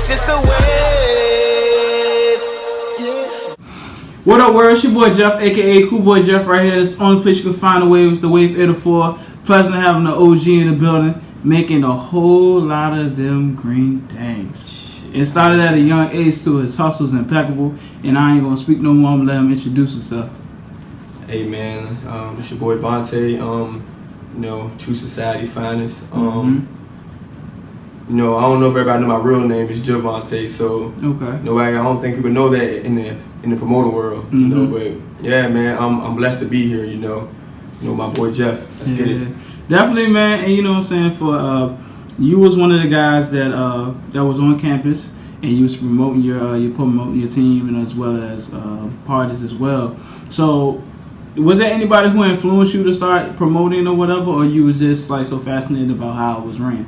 It's just the wave. What up, world? It's your boy Jeff, aka Cool Boy Jeff, right here. It's the only place you can find a wave. It's the Wave 804. Pleasant having the OG in the building, making a whole lot of them green things. It started at a young age too. His hustle's impeccable, and I ain't gonna speak no more. I'm gonna let him introduce himself. Hey man, it's your boy Vontae. True Society finest. I don't know if everybody know my real name is Vontae, so Okay. nobody. I don't think people know that in the promoter world. But yeah, man, I'm blessed to be here. My boy Jeff. Let's get it. Definitely, man. And you know what I'm saying, for you was one of the guys that was on campus, and you was promoting your team, and as well as parties as well. So was there anybody who influenced you to start promoting or whatever, or you was just like so fascinated about how it was ran?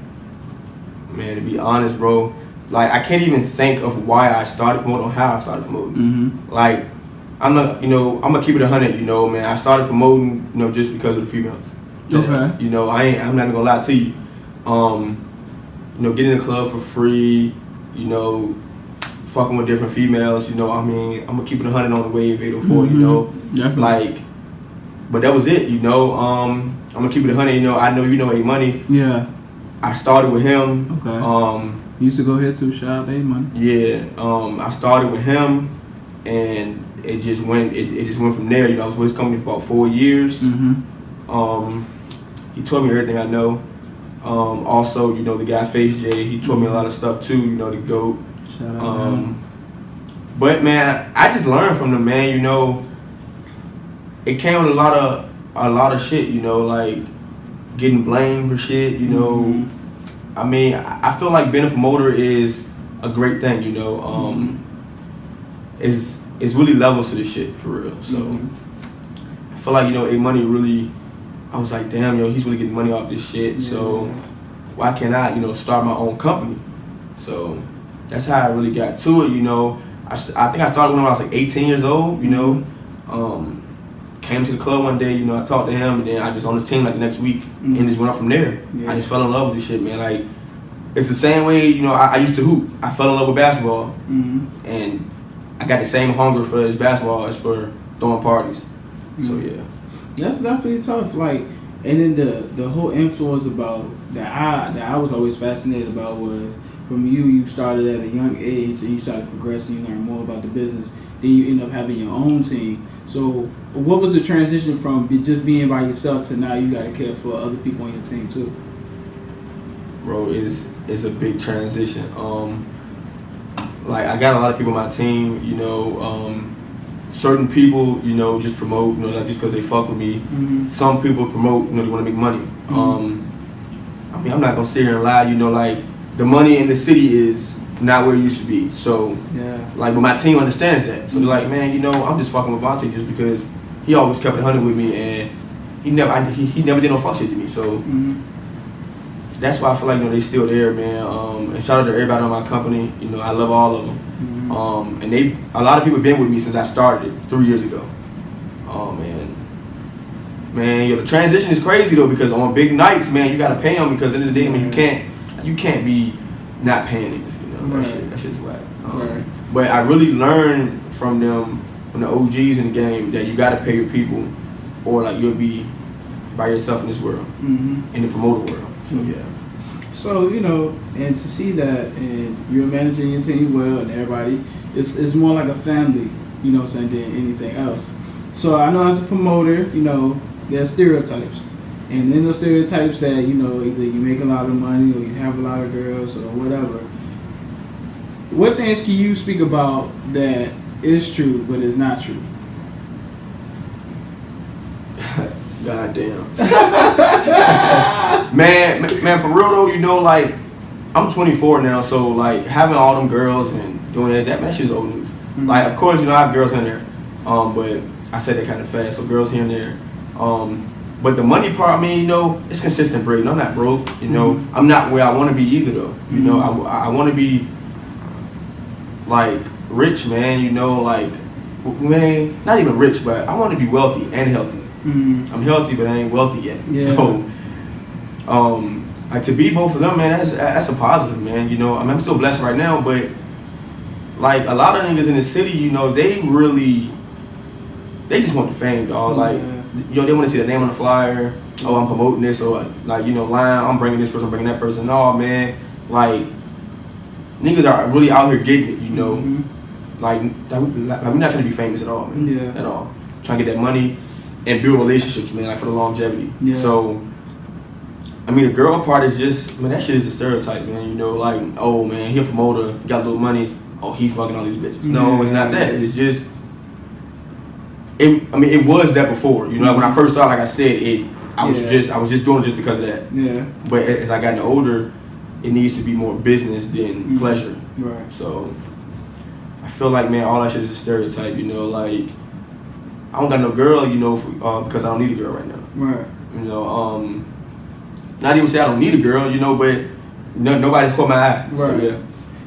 Man, to be honest, bro, like I can't even think of why I started promoting or how I started promoting. Like I'm gonna keep it 100. Man, I started promoting, just because of the females. Okay. I'm not even gonna lie to you. Getting in the club for free, fucking with different females. I'm gonna keep it 100 on the Wave 804. Definitely. Like, but that was it. I'm gonna keep it 100. I know A Money. Yeah. I started with him. Okay. He used to go here too. Shout out to A Money. Yeah. I started with him, and it just went. It just went from there. I was with his company for about 4 years. He taught me everything I know. Also, the guy Face J, he taught me a lot of stuff too. The GOAT. Shout out to him. But man, I just learned from them, man. It came with a lot of shit. Like getting blamed for shit. I mean, I feel like being a promoter is a great thing. It's really levels to this shit for real. So I feel like A Money really. I was like, damn, he's really getting money off this shit. Yeah. So why can't I, start my own company? So that's how I really got to it. I think I started when I was like 18 years old. Came to the club one day. I talked to him, and then I just on his team like the next week, and just went up from there. Yeah. I just fell in love with this shit, man. Like it's the same way, I used to hoop. I fell in love with basketball, and I got the same hunger for this basketball as for throwing parties. So yeah. That's definitely tough. Like, and then the whole influence about that I was always fascinated about was from you started at a young age and you started progressing, you learned more about the business, then you end up having your own team. So what was the transition from just being by yourself to now you got to care for other people on your team too? Bro, it's a big transition. Like I got a lot of people on my team, certain people, just promote, like just because they fuck with me. Some people promote, they want to make money. I mean, I'm not gonna sit here and lie, like the money in the city is not where it used to be. So, like, but my team understands that. So they're like, man, I'm just fucking with Vontae just because he always kept it 100 with me, and he never did no fuck shit to me. So that's why I feel like they still there, man. And shout out to everybody on my company. I love all of them. And a lot of people been with me since I started it 3 years ago. Oh man, the transition is crazy though, because on big nights, man, you gotta pay them, because at the end of the day, man, you can't be not paying niggas. That shit's whack. But I really learned from them, from the OGs in the game, that you gotta pay your people, or like you'll be by yourself in this world, in the promoter world. So yeah. So, and to see that, and you're managing your team well, and everybody, it's more like a family, than anything else. So I know as a promoter, there's stereotypes. And then those stereotypes that, either you make a lot of money or you have a lot of girls or whatever. What things can you speak about that is true but is not true? God damn. man, for real though, like, I'm 24 now, so like having all them girls and doing that shit's old news. Like, of course, I have girls in there, but I said that kind of fast, so girls here and there. But the money part, I mean, it's consistent bread. I'm not broke, I'm not where I want to be either though. I want to be like rich, man. Like, man, not even rich, but I want to be wealthy and healthy. I'm healthy, but I ain't wealthy yet. Yeah. So, like to be both of them, man, that's a positive, man. You know, I mean, I'm still blessed right now, but like a lot of niggas in the city, you know, they just want the fame, dog. Like, you know, they want to see the name on the flyer. Oh, I'm promoting this, or like, you know, line, I'm bringing this person, I'm bringing that person. No, man, like niggas are really out here getting it, you know. Like we're not trying to be famous at all, man. Yeah. At all. Trying to get that money and build relationships, man, like for the longevity. Yeah. So, I mean, the girl part is just, man, that shit is a stereotype, man. You know, like, oh, man, he a promoter, got a little money, oh, he fucking all these bitches. No, it's not that. It's just, it was that before. You know, like when I first started, like I said, I was just doing it just because of that. Yeah. But as I got older, it needs to be more business than pleasure. Right. So, I feel like, man, all that shit is a stereotype, you know, like, I don't got no girl, you know, because I don't need a girl right now. Right. You know, not even say I don't need a girl, you know, but nobody's caught my eye. Right. So, yeah.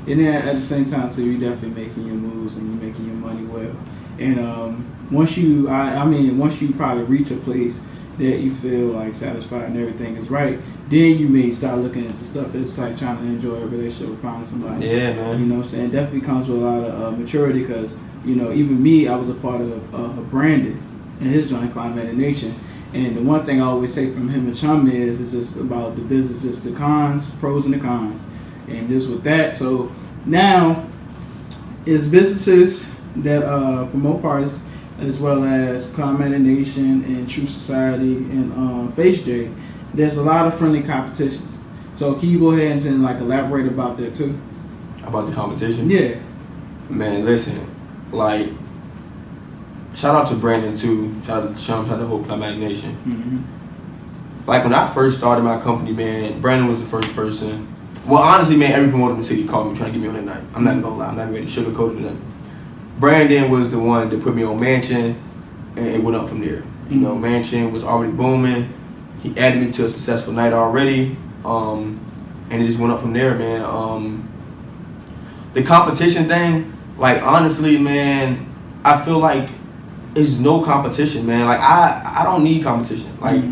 And then at the same time, too, you're definitely making your moves and you're making your money well. And once you probably reach a place that you feel like satisfied and everything is right, then you may start looking into stuff. It's like trying to enjoy a relationship with finding somebody. Yeah, man. You know what I'm saying? It definitely comes with a lot of maturity because, you know, even me, I was a part of Brandon and his joint Climate Nation. And the one thing I always say from him and Chum is just about the business. It's the cons, pros and the cons. And this with that. So now, it's businesses that promote parties as well as Climate Nation and True Society and Face J. There's a lot of friendly competitions. So can you go ahead and like elaborate about that too? About the competition? Yeah. Man, listen, like, shout out to Brandon too. Shout out to Chum. Shout out to the whole Climate Nation. Mm-hmm. Like when I first started my company, man, Brandon was the first person. Well, honestly, man, every promoter in the city called me trying to get me on that night. I'm not even gonna lie. I'm not ready to sugarcoat it or nothing. Brandon was the one that put me on Mansion, and it went up from there. You know, Mansion was already booming. He added me to a successful night already, and it just went up from there, man. The competition thing, like honestly, man, I feel like there's no competition, man. Like I don't need competition. Like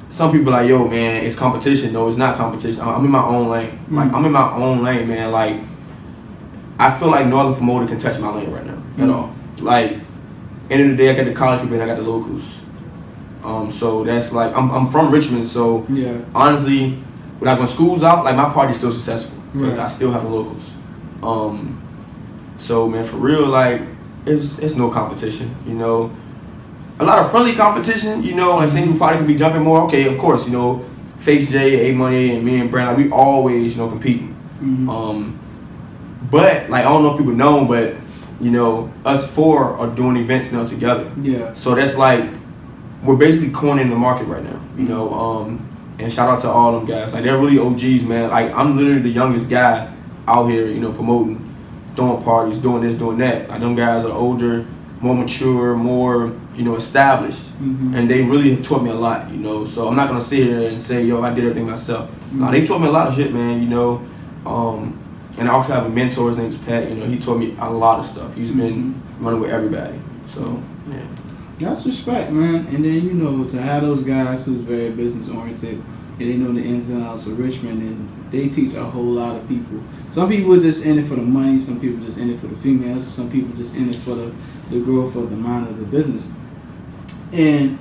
some people are like, yo, man, it's competition. No, it's not competition. I'm in my own lane. Like I'm in my own lane, man. Like I feel like no other promoter can touch my lane right now at all. Like end of the day, I got the college people and I got the locals. So that's like I'm from Richmond, so honestly, like when school's out, like my party's still successful because I still have the locals. So man, for real, like it's no competition, you know. A lot of friendly competition, you know, like single party can be jumping more. Okay, of course, you know, Face J, A Money, and me and Brand, like we always, you know, competing. But like I don't know if people know, but you know, us four are doing events now together. Yeah. So that's like we're basically cornering the market right now, you know. And shout out to all them guys. Like they're really OGs, man. Like I'm literally the youngest guy out here, you know, promoting, throwing parties, doing this, doing that. Like them guys are older, more mature, more, you know, established, and they really have taught me a lot, you know. So I'm not gonna sit here and say, yo, I did everything myself. No, they taught me a lot of shit, man, you know. And I also have a mentor, his name's Pat, you know, he taught me a lot of stuff. He's been running with everybody. So, yeah. That's respect, man. And then, you know, to have those guys who's very business oriented and they know the ins and outs of Richmond, and they teach a whole lot of people. Some people just in it for the money, some people just in it for the females, some people just in it for the growth of the mind of the business. And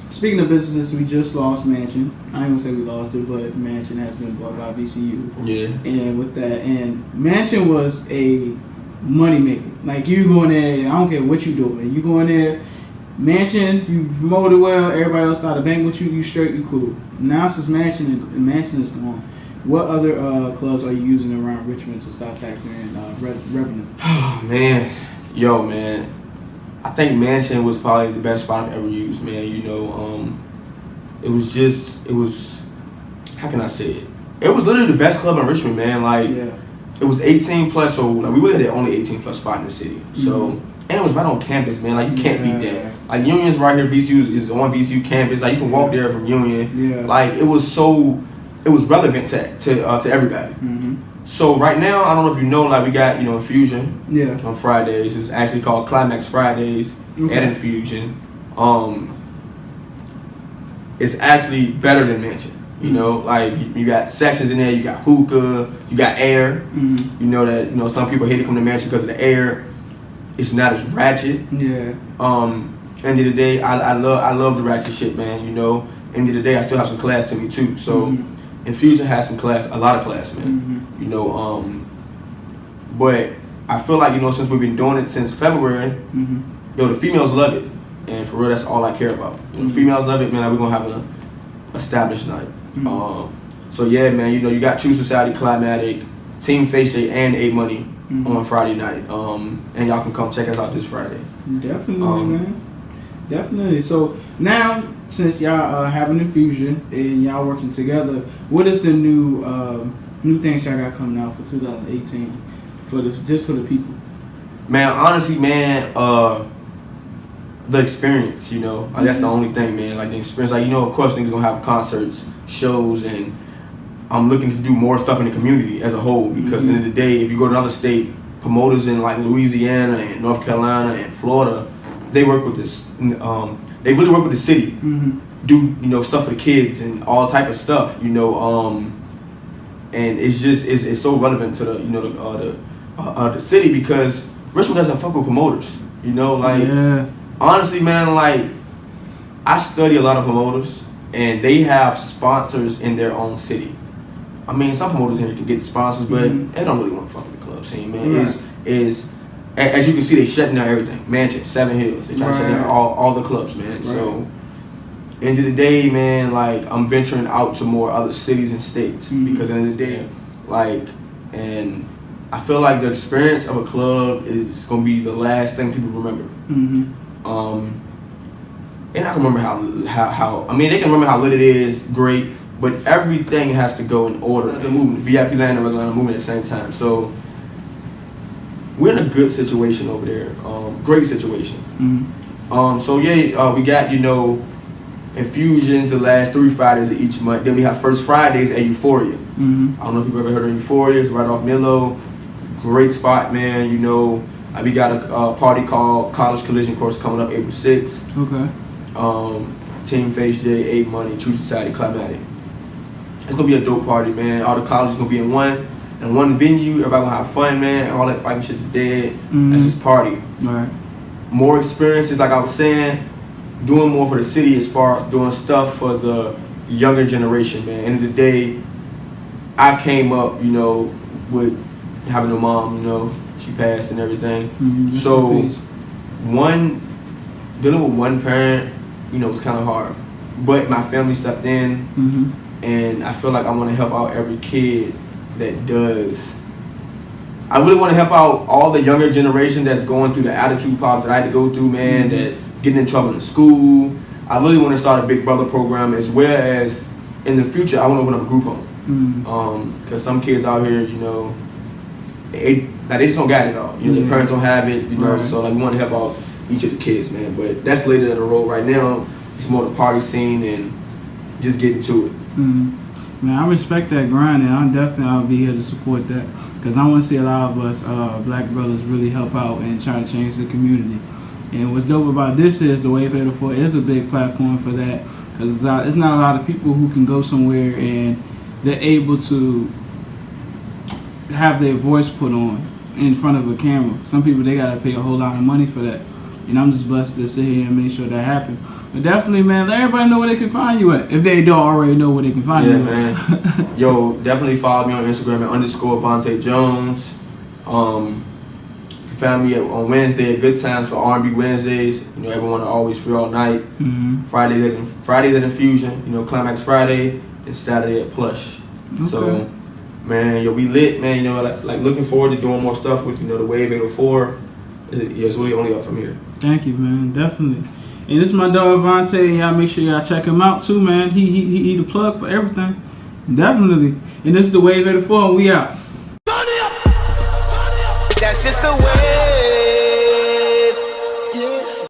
speaking of businesses, we just lost Mansion. I ain't gonna say we lost it, but Mansion has been bought by VCU. Yeah. And with that, and Mansion was a money maker. Like you go in there, I don't care what you doing. You go in there, Mansion, you promoted well, everybody else started banking with you, you straight, you cool. Now since Mansion is gone, what other clubs are you using around Richmond to start factoring revenue? Oh, man. Yo, man. I think Mansion was probably the best spot I've ever used, man. You know, it was, how can I say it? It was literally the best club in Richmond, man. Like, it was 18 plus, so like, we really had the only 18 plus spot in the city. So, and it was right on campus, man. Like, you can't beat that. Like, Union's right here, VCU is on VCU campus. Like, you can walk there from Union. Yeah. Like, it was relevant to everybody. So right now, I don't know if you know, like we got, you know, Infusion on Fridays. It's actually called Climax Fridays at Infusion. It's actually better than Mansion. You know, like you got sections in there. You got hookah. You got air. You know that some people hate to come to Mansion because of the air. It's not as ratchet. Yeah. End of the day, I love the ratchet shit, man. You know, end of the day, I still have some class to me too. So, Infusion has some class, a lot of class, man. You know, but I feel like since we've been doing it since February, the females love it, and for real, that's all I care about. Females love it, man. Like, we're gonna have a established night. So yeah, man. You got True Society, Climatic, Team Face J, and A Money on Friday night. And y'all can come check us out this Friday. Definitely, man. Definitely. So now, since y'all have an Infusion and y'all working together, what is the new things y'all got coming out for 2018 just for the people? Man, honestly, man, the experience. Like, that's the only thing, man. Like the experience. Like of course, niggas gonna have concerts, shows, and I'm looking to do more stuff in the community as a whole. Because at the end of the day, if you go to another state, promoters in like Louisiana and North Carolina and Florida, they work with this. They really work with the city. Do stuff for the kids and all type of stuff. And it's just it's so relevant to the city because Richmond doesn't fuck with promoters. Honestly, man, like I study a lot of promoters and they have sponsors in their own city. I mean, some promoters here can get sponsors, but they don't really want to fuck with the club scene, man. Right. As you can see, they shutting down everything. Mansion, Seven Hills, they trying to shut down all the clubs, man. Right. So, end of the day, man, like I'm venturing out to more other cities and states because at the end of the day, like, and I feel like the experience of a club is gonna be the last thing people remember. And I can remember how I mean, they can remember how lit it is, great. But everything has to go in order. It's a movement. VIP land and regular land movement at the same time. So we're in a good situation over there. Great situation. So yeah, we got infusions the last 3 Fridays of each month. Then we have first Fridays at Euphoria. I don't know if you've ever heard of Euphoria. It's right off Milo. Great spot, man. We got a party called College Collision Course coming up April 6th. Okay. Team Face J, A Money, True Society, Climatic. It's gonna be a dope party, man. All the colleges gonna be in one venue. Everybody gonna have fun, man. All that fighting shit is dead. That's just party. All right. More experiences, like I was saying, doing more for the city as far as doing stuff for the younger generation, man. End of the day, I came up, with having a mom, she passed and everything. So dealing with one parent, was kind of hard. But my family stepped in. And I feel like I want to help out every kid that does. I really want to help out all the younger generation that's going through the attitude problems that I had to go through, man, that getting in trouble in school. I really want to start a Big Brother program as well as in the future, I want to open up a group home. Because some kids out here, they just don't got it all. Their parents don't have it, so like we want to help out each of the kids, man. But that's later in the road. Right now, it's more the party scene and just getting to it. Man, I respect that grind, and I'll be here to support that because I want to see a lot of us black brothers really help out and try to change the community. And what's dope about this is the Wave 804 is a big platform for that because it's not a lot of people who can go somewhere and they're able to have their voice put on in front of a camera. Some people, they got to pay a whole lot of money for that. And I'm just blessed to sit here and make sure that happens. But definitely, man, let everybody know where they can find you at. If they don't already know where they can find you man. At. Yo, definitely follow me on Instagram at _Vontae Jones. You can find me on Wednesday at Good Times for R&B Wednesdays. Everyone are always free all night. Fridays at Infusion. Climax Friday and Saturday at Plush. Okay. So, man, we lit, man. Like looking forward to doing more stuff with the Wave 804. It's really only up from here. Thank you, man. Definitely. And this is my dog Vontae. Y'all make sure y'all check him out too, man. He the plug for everything. Definitely. And this is the Wave 804, and we out. That's just the way.